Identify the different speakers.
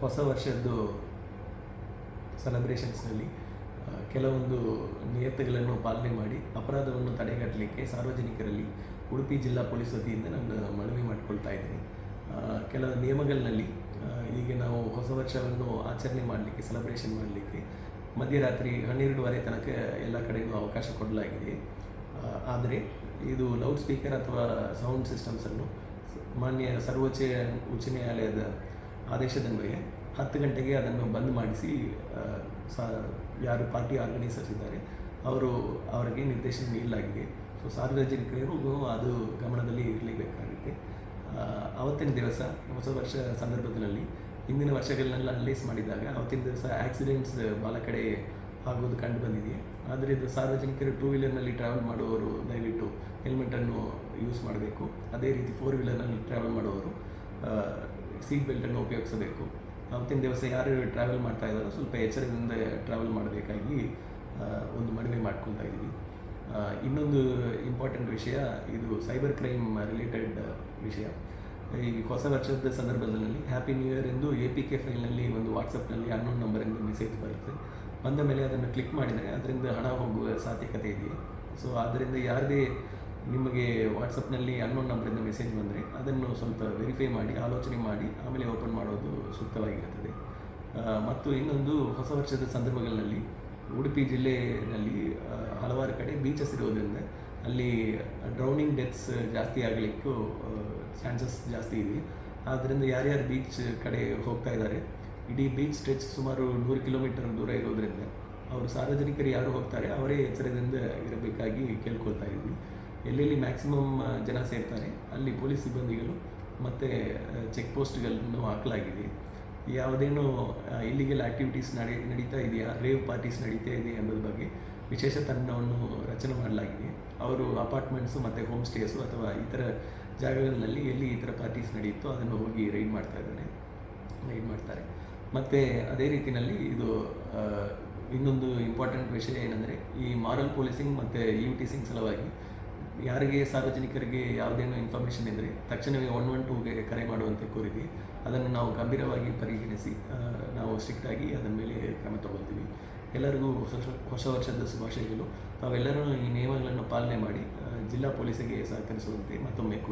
Speaker 1: ಹೊಸ ವರ್ಷದ್ದು ಸೆಲೆಬ್ರೇಷನ್ಸ್ನಲ್ಲಿ ಕೆಲವೊಂದು ನಿಯತ್ತುಗಳನ್ನು ಪಾಲನೆ ಮಾಡಿ ಅಪರಾಧವನ್ನು ತಡೆಗಟ್ಟಲಿಕ್ಕೆ ಸಾರ್ವಜನಿಕರಲ್ಲಿ ಉಡುಪಿ ಜಿಲ್ಲಾ ಪೊಲೀಸ್ ವತಿಯಿಂದ ನಾನು ಮನವಿ ಮಾಡಿಕೊಳ್ತಾ ಇದ್ದೀನಿ. ಕೆಲವು ನಿಯಮಗಳಲ್ಲಿ ಈಗ ನಾವು ಹೊಸ ವರ್ಷವನ್ನು ಆಚರಣೆ ಮಾಡಲಿಕ್ಕೆ, ಸೆಲೆಬ್ರೇಷನ್ ಮಾಡಲಿಕ್ಕೆ ಮಧ್ಯರಾತ್ರಿ 12:30 ತನಕ ಎಲ್ಲ ಕಡೆಯೂ ಅವಕಾಶ ಕೊಡಲಾಗಿದೆ. ಆದರೆ ಇದು ಲೌಡ್ ಸ್ಪೀಕರ್ ಅಥವಾ ಸೌಂಡ್ ಸಿಸ್ಟಮ್ಸನ್ನು ಮಾನ್ಯ ಉಚ್ಚ ನ್ಯಾಯಾಲಯದ ಆದೇಶದನ್ವಯ 10 ಗಂಟೆಗೆ ಅದನ್ನು ಬಂದ್ ಮಾಡಿಸಿ ಯಾರು ಪಾರ್ಟಿ ಆರ್ಗನೈಸರ್ಸ್ ಇದ್ದಾರೆ ಅವರಿಗೆ ನಿರ್ದೇಶನ ನೀಡಲಾಗಿದೆ. ಸೊ ಸಾರ್ವಜನಿಕರಿಗೂ ಅದು ಗಮನದಲ್ಲಿ ಇರಲೇಬೇಕಾಗುತ್ತೆ. ಅವತ್ತಿನ ದಿವಸ ಹೊಸ ವರ್ಷ ಸಂದರ್ಭದಲ್ಲಿ ಹಿಂದಿನ ವರ್ಷಗಳನ್ನೆಲ್ಲ ಅನಲೈಸ್ ಮಾಡಿದಾಗ ಅವತ್ತಿನ ದಿವಸ ಆಕ್ಸಿಡೆಂಟ್ಸ್ ಭಾಳ ಕಡೆ ಆಗೋದು ಕಂಡು ಬಂದಿದೆ. ಆದರೆ ಇದು ಸಾರ್ವಜನಿಕರು 2 ವೀಲರ್ನಲ್ಲಿ ಟ್ರಾವೆಲ್ ಮಾಡುವವರು ದಯವಿಟ್ಟು ಹೆಲ್ಮೆಟನ್ನು ಯೂಸ್ ಮಾಡಬೇಕು. ಅದೇ ರೀತಿ 4 ವೀಲರ್ನಲ್ಲಿ ಟ್ರಾವೆಲ್ ಮಾಡುವವರು ಸೀಟ್ ಬೆಲ್ಟನ್ನು ಉಪಯೋಗಿಸಬೇಕು. ಅವತ್ತಿನ ದಿವಸ ಯಾರು ಟ್ರಾವೆಲ್ ಮಾಡ್ತಾ ಇದ್ದಾರೋ ಸ್ವಲ್ಪ ಎಚ್ಚರದಿಂದ ಟ್ರಾವೆಲ್ ಮಾಡಬೇಕಾಗಿ ಒಂದು ಮನವಿ ಮಾಡ್ಕೊಳ್ತಾ ಇದ್ದೀವಿ. ಇನ್ನೊಂದು ಇಂಪಾರ್ಟೆಂಟ್ ವಿಷಯ, ಇದು ಸೈಬರ್ ಕ್ರೈಮ್ ರಿಲೇಟೆಡ್ ವಿಷಯ. ಈ ಹೊಸ ವರ್ಷದ ಸಂದರ್ಭದಲ್ಲಿ ಹ್ಯಾಪಿ ನ್ಯೂ ಇಯರ್ ಎಂದು APK ಫೈಲ್ನಲ್ಲಿ ಒಂದು ವಾಟ್ಸಪ್ನಲ್ಲಿ ಅನ್ನೋನ್ ನಂಬರಿಂದ ಮೆಸೇಜ್ ಬರುತ್ತೆ. ಬಂದ ಮೇಲೆ ಅದನ್ನು ಕ್ಲಿಕ್ ಮಾಡಿದರೆ ಅದರಿಂದ ಹಣ ಹೋಗುವ ಸಾಧ್ಯತೆ ಇದೆ. ಸೊ ಆದ್ದರಿಂದ ಯಾರದೇ ನಿಮಗೆ ವಾಟ್ಸಪ್ನಲ್ಲಿ ಅನ್ನೋನ್ ನಂಬರಿಂದ ಮೆಸೇಜ್ ಬಂದರೆ ಅದನ್ನು ಸ್ವಲ್ಪ ವೆರಿಫೈ ಮಾಡಿ, ಆಲೋಚನೆ ಮಾಡಿ ಆಮೇಲೆ ಓಪನ್ ಮಾಡೋದು ಸೂಕ್ತವಾಗಿರುತ್ತದೆ. ಮತ್ತು ಇನ್ನೊಂದು, ಹೊಸ ವರ್ಷದ ಸಂದರ್ಭಗಳಲ್ಲಿ ಉಡುಪಿ ಜಿಲ್ಲೆಯಲ್ಲಿ ಹಲವಾರು ಕಡೆ ಬೀಚಸ್ ಇರೋದರಿಂದ ಅಲ್ಲಿ ಡ್ರೌನಿಂಗ್ ಡೆತ್ಸ್ ಜಾಸ್ತಿ ಆಗಲಿಕ್ಕೂ ಚಾನ್ಸಸ್ ಜಾಸ್ತಿ ಇದೆ. ಆದ್ದರಿಂದ ಯಾರ್ಯಾರು ಬೀಚ್ ಕಡೆ ಹೋಗ್ತಾ ಇದ್ದಾರೆ, ಇಡೀ ಬೀಚ್ ಸ್ಟ್ರೆಚ್ ಸುಮಾರು 100 ಕಿಲೋಮೀಟರ್ ದೂರ ಇರೋದರಿಂದ ಅವರು ಸಾರ್ವಜನಿಕರು ಯಾರು ಹೋಗ್ತಾರೆ ಅವರೇ ಎಚ್ಚರದಿಂದ ಇರಬೇಕಾಗಿ ಕೇಳ್ಕೊಳ್ತಾ ಇದ್ವಿ. ಎಲ್ಲೆಲ್ಲಿ ಮ್ಯಾಕ್ಸಿಮಮ್ ಜನ ಸೇರ್ತಾರೆ ಅಲ್ಲಿ ಪೊಲೀಸ್ ಸಿಬ್ಬಂದಿಗಳು ಮತ್ತು ಚೆಕ್ ಪೋಸ್ಟ್ಗಳನ್ನು ಹಾಕಲಾಗಿದೆ. ಯಾವುದೇನೋ ಇಲ್ಲಿಗಲ್ ಆ್ಯಕ್ಟಿವಿಟೀಸ್ ನಡೀತಾ ಇದೆಯಾ, ರೇವ್ ಪಾರ್ಟೀಸ್ ನಡೀತಾ ಇದೆಯಾ ಎಂಬುದ್ರ ಬಗ್ಗೆ ವಿಶೇಷ ತಂಡವನ್ನು ರಚನೆ ಮಾಡಲಾಗಿದೆ. ಅವರು ಅಪಾರ್ಟ್ಮೆಂಟ್ಸು ಮತ್ತು ಹೋಮ್ ಸ್ಟೇಸು ಅಥವಾ ಇತರ ಜಾಗಗಳಲ್ಲಿ ಎಲ್ಲಿ ಈ ಥರ ಪಾರ್ಟೀಸ್ ನಡೆಯುತ್ತೋ ಅದನ್ನು ಹೋಗಿ ರೈಡ್ ಮಾಡ್ತಾರೆ. ಮತ್ತು ಅದೇ ರೀತಿಯಲ್ಲಿ ಇದು ಇನ್ನೊಂದು ಇಂಪಾರ್ಟೆಂಟ್ ವಿಷಯ ಏನಂದರೆ, ಈ ಮಾರಲ್ ಪೊಲೀಸಿಂಗ್ ಮತ್ತು ಯೂಟಿಸಿಂಗ್ ಸಲುವಾಗಿ ಯಾರಿಗೆ ಸಾರ್ವಜನಿಕರಿಗೆ ಯಾವುದೇನೋ ಇನ್ಫಾರ್ಮೇಷನ್ ಇದ್ದರೆ ತಕ್ಷಣವೇ 112ಗೆ ಕರೆ ಮಾಡುವಂತೆ ಕೋರಿದೆ. ಅದನ್ನು ನಾವು ಗಂಭೀರವಾಗಿ ಪರಿಗಣಿಸಿ ನಾವು ಸ್ಟ್ರಿಕ್ಟಾಗಿ ಅದರ ಮೇಲೆ ಕ್ರಮ ತಗೊಳ್ತೀವಿ. ಎಲ್ಲರಿಗೂ ಹೊಸ ವರ್ಷದ ಶುಭಾಶಯಗಳು. ತಾವೆಲ್ಲರೂ ಈ ನಿಯಮಗಳನ್ನು ಪಾಲನೆ ಮಾಡಿ ಜಿಲ್ಲಾ ಪೊಲೀಸಿಗೆ ಸಹಕರಿಸುವಂತೆ ಮತ್ತೊಮ್ಮೆ